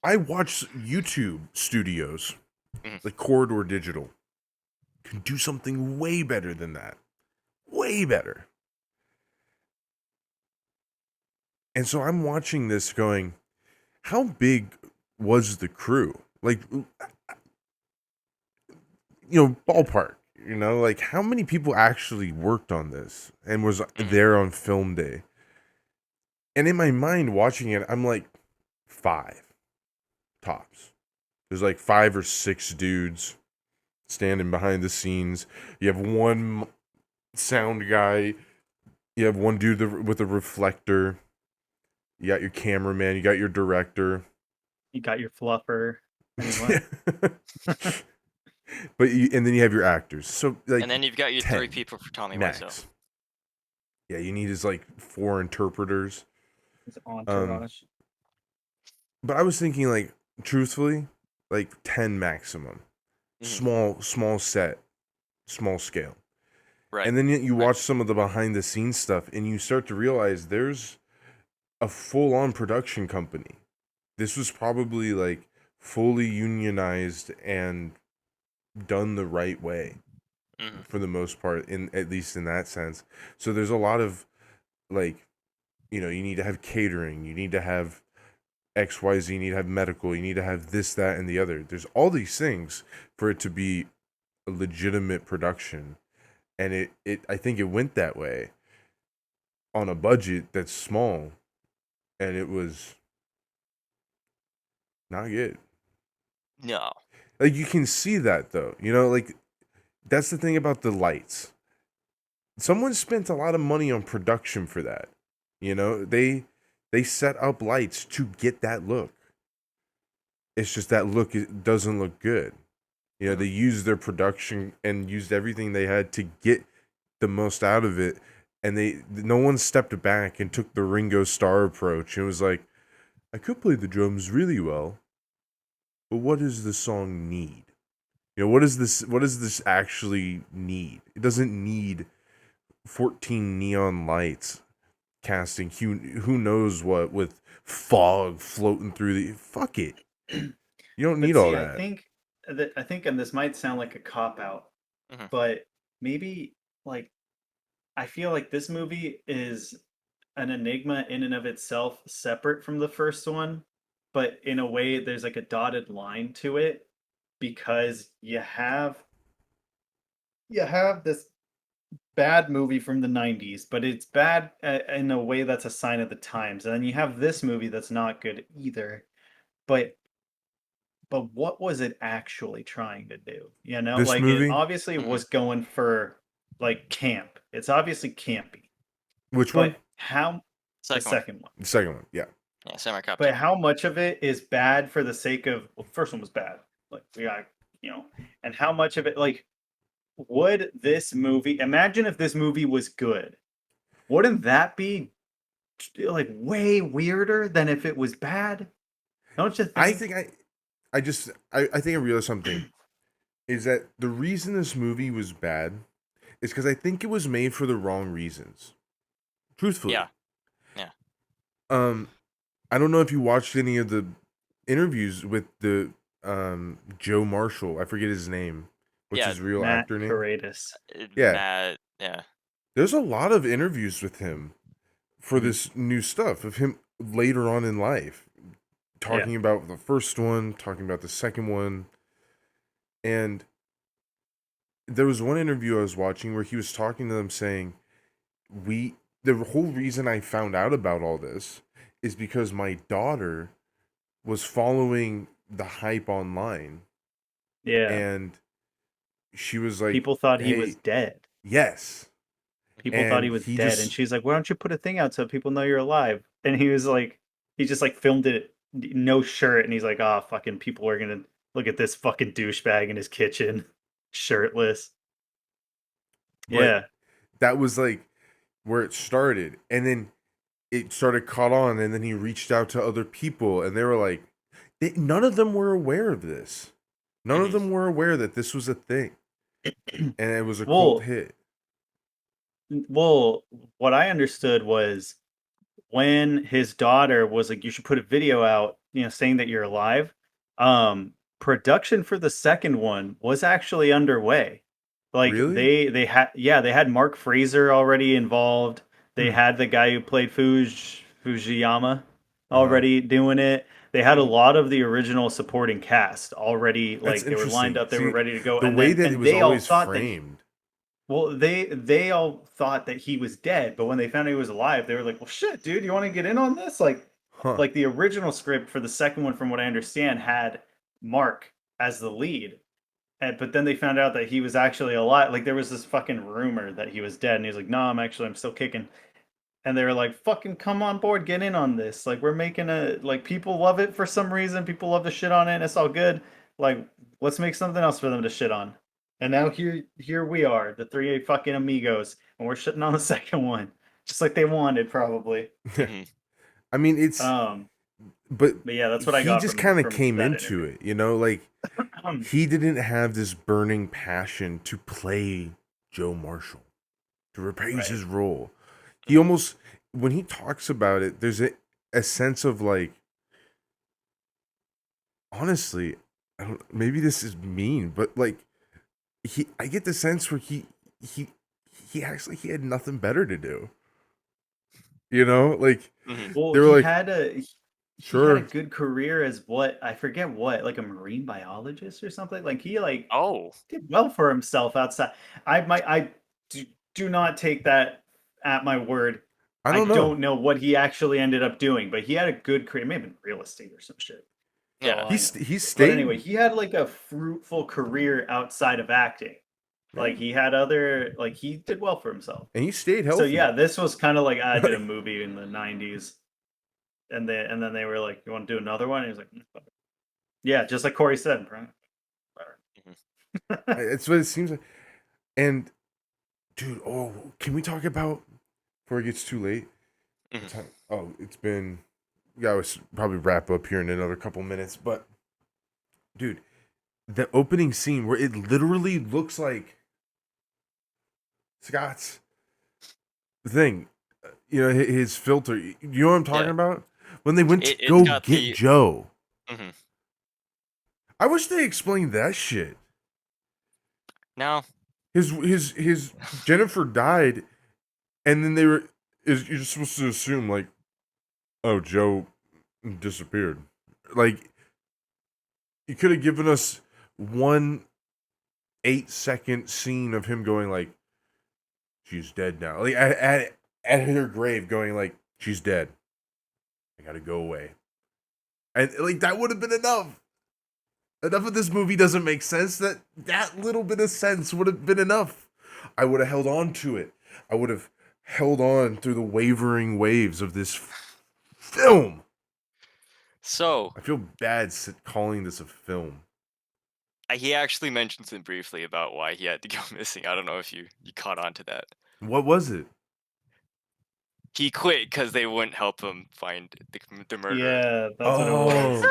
I watched YouTube studios, like Corridor Digital, can do something way better than that. Way better. And so I'm watching this going, how big was the crew? Like, ballpark, like how many people actually worked on this and was there on film day? And in my mind watching it, I'm like 5 tops. There's like 5 or 6 dudes standing behind the scenes. You have one sound guy. You have one dude with a reflector. You got your cameraman. You got your director. You got your fluffer. But and then you have your actors. So like, and then you've got your 3 people for Tommy Wiseau. Yeah, you need his like 4 interpreters. His entourage. But I was thinking, like, truthfully, like 10 maximum. Small set, small scale. Right. And then you watch some of the behind the scenes stuff and you start to realize there's a full on production company. This was probably like fully unionized and done the right way for the most part, in at least in that sense. So there's a lot of like, you need to have catering, you need to have XYZ, you need to have medical, you need to have this, that, and the other. There's all these things for it to be a legitimate production. And it I think it went that way on a budget that's small, and it was not good. No. Like, you can see that though. Like, that's the thing about the lights. Someone spent a lot of money on production for that. They set up lights to get that look. It's just that look, it doesn't look good. They used their production and used everything they had to get the most out of it, and no one stepped back and took the Ringo Starr approach. It was like, I could play the drums really well, but what does the song need? What does this actually need? It doesn't need 14 neon lights casting who knows what with fog floating through the fuck it. You don't need all that. I think, and this might sound like a cop out, but maybe, like, I feel like this movie is an enigma in and of itself, separate from the first one, but in a way there's like a dotted line to it, because you have this bad movie from the 90s, but it's bad in a way that's a sign of the times. And then you have this movie that's not good either. But what was it actually trying to do? This like, movie? It obviously was going for like camp. It's obviously campy. Which one? The second one. The second one, yeah. Yeah, Samurai Cop. But how much of it is bad for the sake of, well, the first one was bad. Like, we got, and how much of it, like, would this movie, imagine if this movie was good, wouldn't that be like way weirder than if it was bad? Don't you think? I think I think I realized something is that the reason this movie was bad is because I think it was made for the wrong reasons. Truthfully. Yeah. I don't know if you watched any of the interviews with the Joe Marshall. I forget his name. What's his real actor name? Paredes. Yeah. Yeah. There's a lot of interviews with him for this new stuff of him later on in life, talking about the first one, talking about the second one. And there was one interview I was watching where he was talking to them saying, the whole reason I found out about all this is because my daughter was following the hype online. Yeah. And she was like, people thought he was dead. Yes. People thought he was dead. And she's like, why don't you put a thing out so people know you're alive? And he was like, he just like filmed it, no shirt. And he's like, fucking people are going to look at this fucking douchebag in his kitchen, shirtless. But that was like where it started. And then it started caught on. And then he reached out to other people. And they were like, none of them were aware of this. None of them were aware that this was a thing. And it was a cult hit. Well, what I understood was when his daughter was like, you should put a video out, saying that you're alive. Production for the second one was actually underway. Like, really? they had Mark Fraser already involved. They had the guy who played Fujiyama already doing it. They had a lot of the original supporting cast already. Like, they were lined up. They were ready to go. The way that it was always framed. Well, they all thought that he was dead, but when they found out he was alive, they were like, well, shit, dude, you want to get in on this? Like, like the original script for the second one, from what I understand, had Mark as the lead. But then they found out that he was actually alive. Like, there was this fucking rumor that he was dead, and he was like, no, I'm still kicking. And they were like, fucking come on board, get in on this. Like, we're making people love it for some reason. People love to shit on it, and it's all good. Like, let's make something else for them to shit on. And now here we are, the three fucking amigos, and we're shitting on the second one, just like they wanted, probably. I mean, it's but yeah, that's what I he got. just kind of from came that into interview. it, you know, like he didn't have this burning passion to play Joe Marshall, to reprise his role. He almost, when he talks about it, there's a sense of like, honestly, I don't, maybe this is mean, but like I get the sense where he actually he had nothing better to do. You know, like Well, they were he like, had a sure, good career as what I forget what, like a marine biologist or something. Like he did well for himself outside. I do not take that at my word. I I don't know. don't know what he actually ended up doing, but he had a good career. It may have been real estate or some shit. Yeah. He But stayed. anyway, he had like a fruitful career outside of acting. Like he had other, like he did well for himself. And he stayed healthy. So yeah, this was kind of like I did a movie in the '90s, and then they were like, "You want to do another one?" And he was like, "Yeah," just like Corey said, right? It's what it seems like. And dude, can we talk about before it gets too late? Oh, it's been. We gotta probably wrap up here in another couple minutes, but dude, the opening scene where it literally looks like Scott's thing, you know, his filter. You know what I'm talking about? When they went to go get Joe. I wish they explained that shit. No. His Jennifer died, and then you're supposed to assume like, oh, Joe disappeared. Like, you could have given us 1 8-second scene of him going like, she's dead now. Like at her grave, going like, she's dead. I gotta go away. And like that would have been enough. Enough of this movie doesn't make sense. That little bit of sense would have been enough. I would have held on to it. I would have held on through the wavering waves of this film. So I feel bad calling this a film. He actually mentions it briefly about why he had to go missing. I don't know if you caught on to that. What was it? He quit because they wouldn't help him find the murderer. Yeah, that's what it was.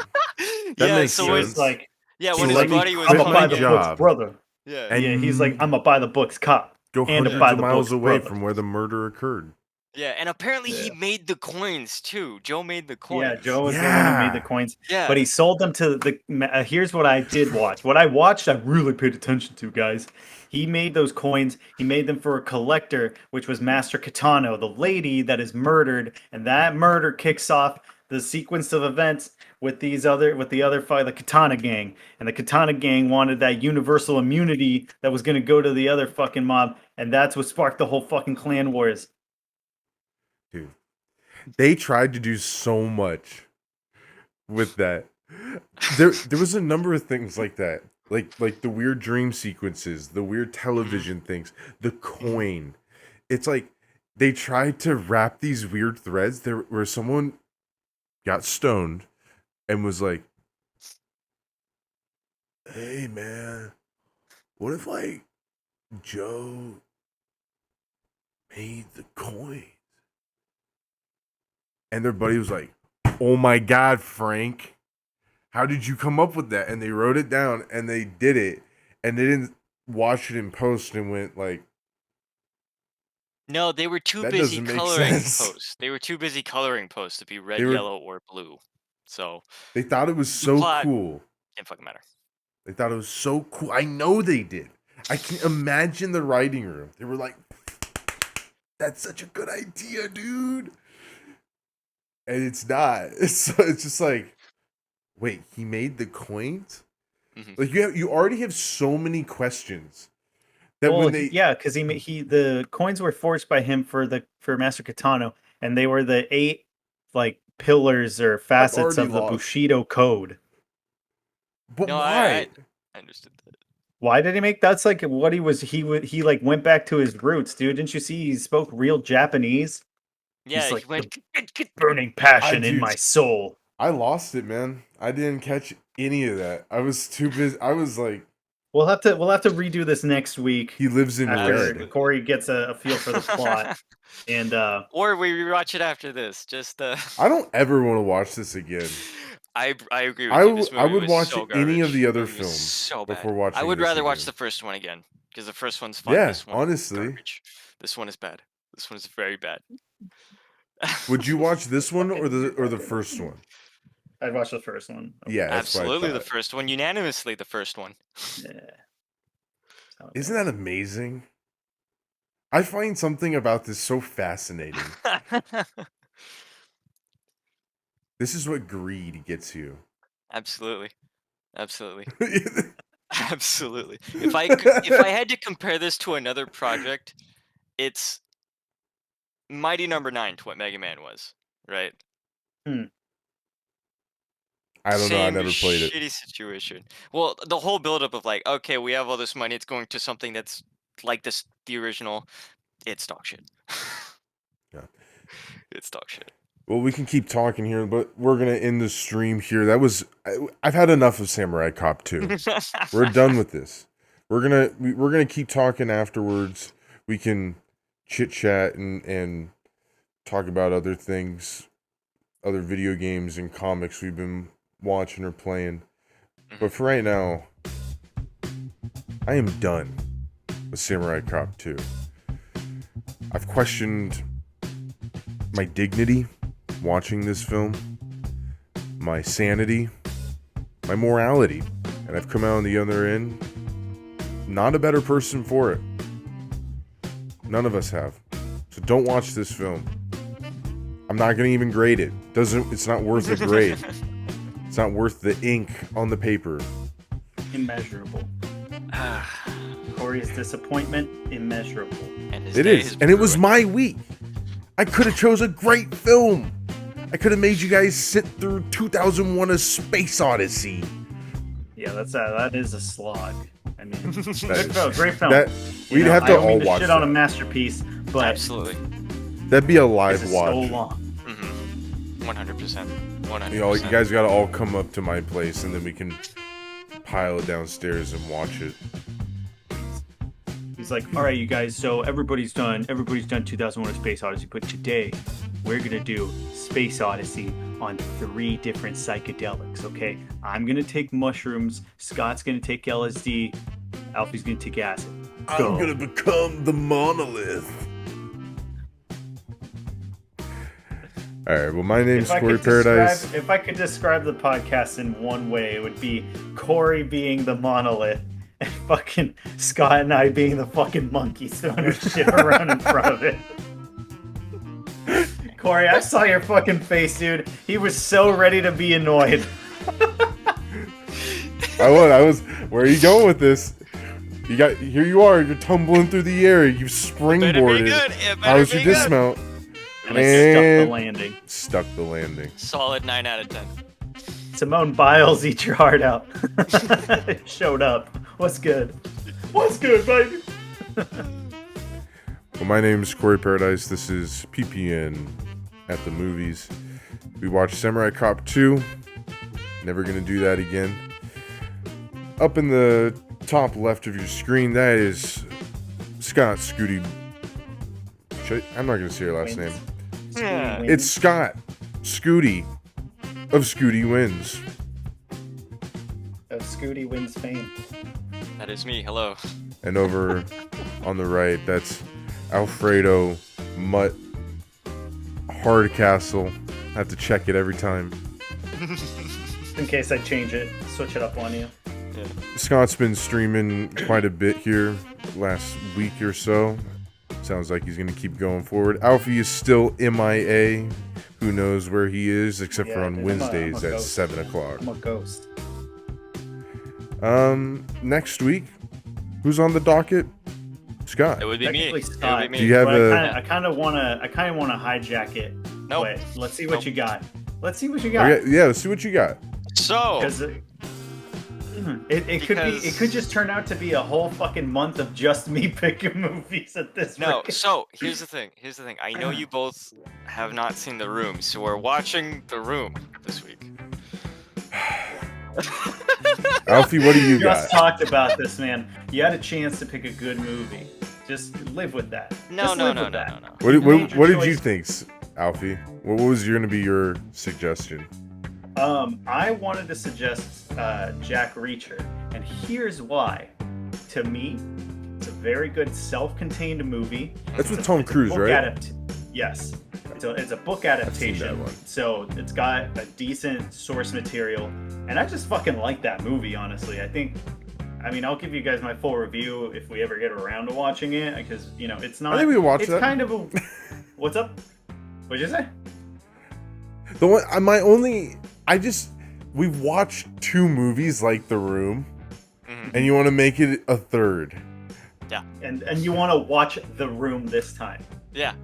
That makes sense. Like, when his buddy was I'm a coming buy the in. books, brother. Yeah. And yeah, he's like, I'm a buy the books cop. Go and hundreds buy of the miles books, away brother. from where the murder occurred. Yeah, and apparently he made the coins too. Joe made the coins. Yeah, Joe was the one who made the coins. Yeah. But he sold them to the. Here's what I did watch. What I watched, I really paid attention to, guys. He made those coins. He made them for a collector, which was Master Kitano, the lady that is murdered, and that murder kicks off the sequence of events with the Katana gang, and the Katana gang wanted that universal immunity that was going to go to the other fucking mob, and that's what sparked the whole fucking clan wars. Dude, they tried to do so much with that. There was a number of things like that, like the weird dream sequences, the weird television things, the coin. It's like they tried to wrap these weird threads there where someone got stoned and was like, hey man, what if like Joe made the coins? And their buddy was like, oh my God, Frank, how did you come up with that? And they wrote it down and they did it, and they didn't watch it in post and went like, no, they were too busy coloring posts. They were too busy coloring posts to be red, yellow, or blue. So they thought it was so cool. Didn't fucking matter. They thought it was so cool. I know they did. I can imagine the writing room. They were like, that's such a good idea, dude. And it's not. It's just like, wait, he made the coins? Like you already have so many questions. That because the coins were forged by him for Master Kitano, and they were the 8 like pillars or facets of the Bushido code. But why? I understood that. Why did he make that's like what he was he like went back to his roots, dude. Didn't you see he spoke real Japanese? Yeah, he's like, he went burning passion in my soul. I lost it, man. I didn't catch any of that. I was too busy. I was like, We'll have to redo this next week. He lives in after red. Corey gets a feel for the plot, and or we rewatch it after this. Just I don't ever want to watch this again. I agree with you. This movie I would was watch so any of garbage. the other Movie was films so bad. before watching. I would this rather watch again. the first one again because the first one's fun. Yeah, this one honestly, is garbage. This one is bad. This one is very bad. Would you watch this one or the first one? I'd watch the first one. Yeah, that's absolutely the first one. Unanimously, the first one. Yeah. Isn't that amazing? I find something about this so fascinating. This is what greed gets you. Absolutely. Absolutely. Absolutely. If I had to compare this to another project, it's Mighty Number 9 to what Mega Man was, right? I don't know. I never played it. Shitty situation. Well, the whole buildup of like, okay, we have all this money. It's going to something that's like the original. It's dog shit. Yeah. It's dog shit. Well, we can keep talking here, but we're gonna end the stream here. I've had enough of Samurai Cop 2. We're done with this. We're gonna keep talking afterwards. We can chit chat and talk about other things, other video games and comics we've been watching or playing. But for right now, I am done with Samurai Cop 2. I've questioned my dignity watching this film, my sanity, my morality, and I've come out on the other end not a better person for it. None of us have. So don't watch this film. I'm not going to even grade it. It's not worth a grade. It's not worth the ink on the paper. Immeasurable. Corey's disappointment, immeasurable. It is. And it was my week. I could have chose a great film. I could have made you guys sit through 2001: A Space Odyssey. Yeah, that is a slog. I mean, great film. We'd have to all watch shit on a masterpiece, but absolutely, that'd be a live watch. So long. 100%. 100%. You know, you guys got to all come up to my place, and then we can pile it downstairs and watch it. He's like, all right, you guys. So everybody's done 2001: A Space Odyssey, but today we're gonna do Space Odyssey on 3 different psychedelics. Okay, I'm gonna take mushrooms. Scott's gonna take LSD. Alfie's gonna take acid. Go. I'm gonna become the monolith. All right. Well, my name's Corey Paradise. If I could describe the podcast in one way, it would be Corey being the monolith and fucking Scott and I being the fucking monkeys throwing our shit around in front of it. Corey, I saw your fucking face, dude. He was so ready to be annoyed. I was. Where are you going with this? Here you are. You're tumbling through the air. You springboarded. How was your dismount? And I stuck the landing. Solid 9 out of 10. Simone Biles, eat your heart out. Showed up. What's good? What's good, baby? Well, my name is Corey Paradise. This is PPN at the Movies. We watched Samurai Cop 2. Never gonna do that again. Up in the top left of your screen, that is Scott Scooty. I'm not gonna say your last name. It's Scott Scooty of Scooty Wins. Of Scooty Wins fame. That is me. Hello. And over on the right, that's Alfredo Mutt Hardcastle. I have to check it every time. In case I change it, switch it up on you. Yeah. Scott's been streaming quite a bit here last week or so. Sounds like he's going to keep going forward. Alfie is still MIA. Who knows where he is, except for on Wednesdays at 7 o'clock. I'm a ghost. Next week, who's on the docket? Scott. It would be me. Scott. It would be me. Do you have I kind of want to hijack it. Nope. Wait, let's see what you got. Let's see what you got. Okay, yeah, let's see what you got. So, it could just turn out to be a whole fucking month of just me picking movies at this no, rate. so here's the thing. I know you both have not seen The Room, so we're watching The Room this week. Alfie, what do you Just got? talked about this, man. You had a chance to pick a good movie. Just live with that. No. What did you think, Alfie? What was going to be your suggestion? I wanted to suggest Jack Reacher, and here's why. To me, it's a very good self-contained movie. That's with Tom Cruise, right? Yes. It's a book adaptation, so it's got a decent source material, and I just fucking like that movie, honestly. I mean, I'll give you guys my full review if we ever get around to watching it, because, you know, it's not... I think we watched it's that. kind of a... What's up? What'd you say? The one, we've watched 2 movies like The Room, and you want to make it a third. Yeah. And you want to watch The Room this time. Yeah.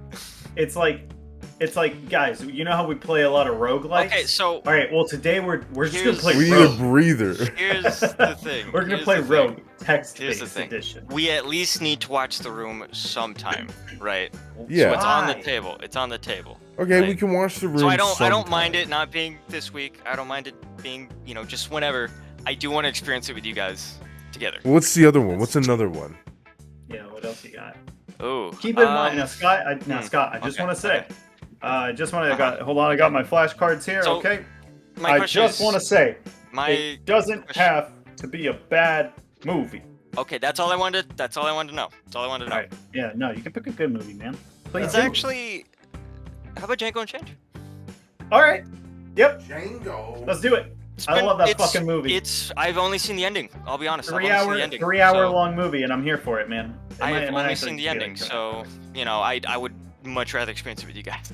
It's like, guys, you know how we play a lot of roguelikes? Okay, so... All right, well, today we're just going to play We Rogue. need a breather. Here's the thing. We're going to play Rogue, text-based edition. We at least need to watch The Room sometime, right? Yeah. So it's on the table. It's on the table. Okay, right? we can watch The Room So I sometime. don't mind it not being this week. I don't mind it being, you know, just whenever. I do want to experience it with you guys together. Well, what's the other one? What's another one? Yeah, what else you got? Oh. Keep in mind, now, Scott, I just want to say, hold on, I got my flashcards here, So, okay? My I question just is, want to say, my it doesn't have to be a bad movie. Okay, that's all I wanted to know. That's all I wanted to know. All right. Yeah, no, you can pick a good movie, man. Please It's do. actually... How about Django Unchained? All right. Yep. Django. Let's do it. I love that fucking movie. I've only seen the ending. I'll be honest. Three I've only seen the ending, hour long movie, and I'm here for it, man. I've only seen the ending, so you know, I would much rather experience it with you guys.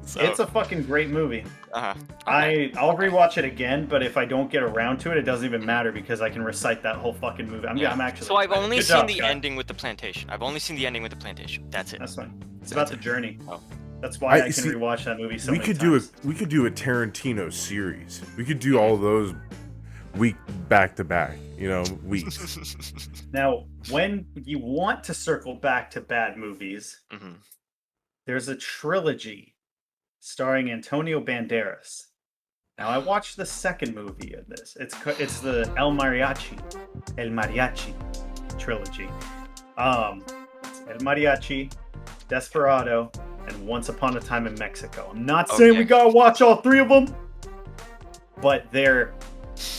So, it's a fucking great movie. Okay. I'll rewatch it again, but if I don't get around to it, it doesn't even matter because I can recite that whole fucking movie. I'm actually. So I've only Good seen job, the Scott. ending with the plantation. I've only seen the ending with the plantation. That's it. That's fine. It's about the journey. Oh. That's why I can rewatch that movie so many times. We could do a Tarantino series. We could do all those week back to back, weeks. Now, when you want to circle back to bad movies, there's a trilogy starring Antonio Banderas. Now, I watched the second movie of this. It's the El Mariachi trilogy. It's El Mariachi, Desperado, and Once Upon a Time in Mexico. I'm not saying we gotta watch all 3 of them, but they're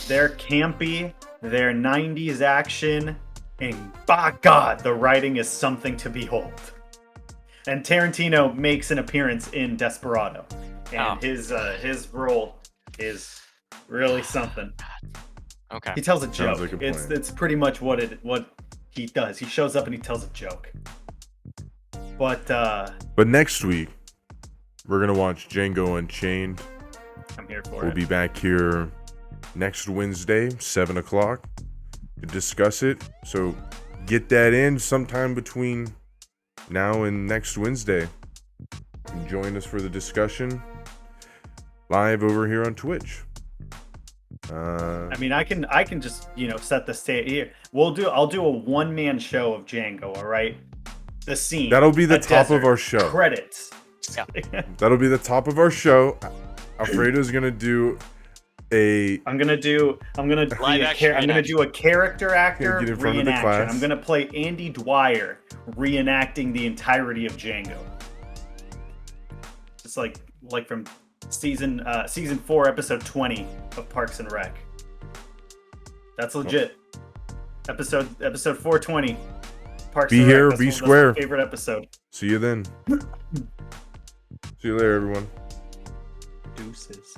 campy, they're 90s action, and by God, the writing is something to behold. And Tarantino makes an appearance in Desperado, and his role is really something. Okay. He tells a joke. Like a It's pretty much what he does. He shows up and he tells a joke. But next week we're gonna watch Django Unchained. I'm here for it. We'll be back here next Wednesday, 7:00, to discuss it. So get that in sometime between now and next Wednesday. And join us for the discussion live over here on Twitch. I mean, I can just set the stage here. I'll do a one-man show of Django. All right, the scene. That'll be the top of our show. Credits. Yeah. That'll be the top of our show. Alfredo's gonna do I'm gonna do a character actor get in front of the reenaction. class. I'm gonna play Andy Dwyer reenacting the entirety of Django. Just like from season 4, episode 20 of Parks and Rec. That's legit. Episode 420. Parks Be and here, Rec. be That's square. my favorite episode. See you then. See you later, everyone. Deuces.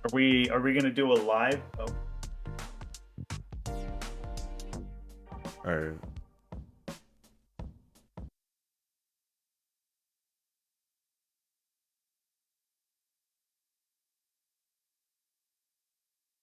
Are we gonna do a live? Oh. All right.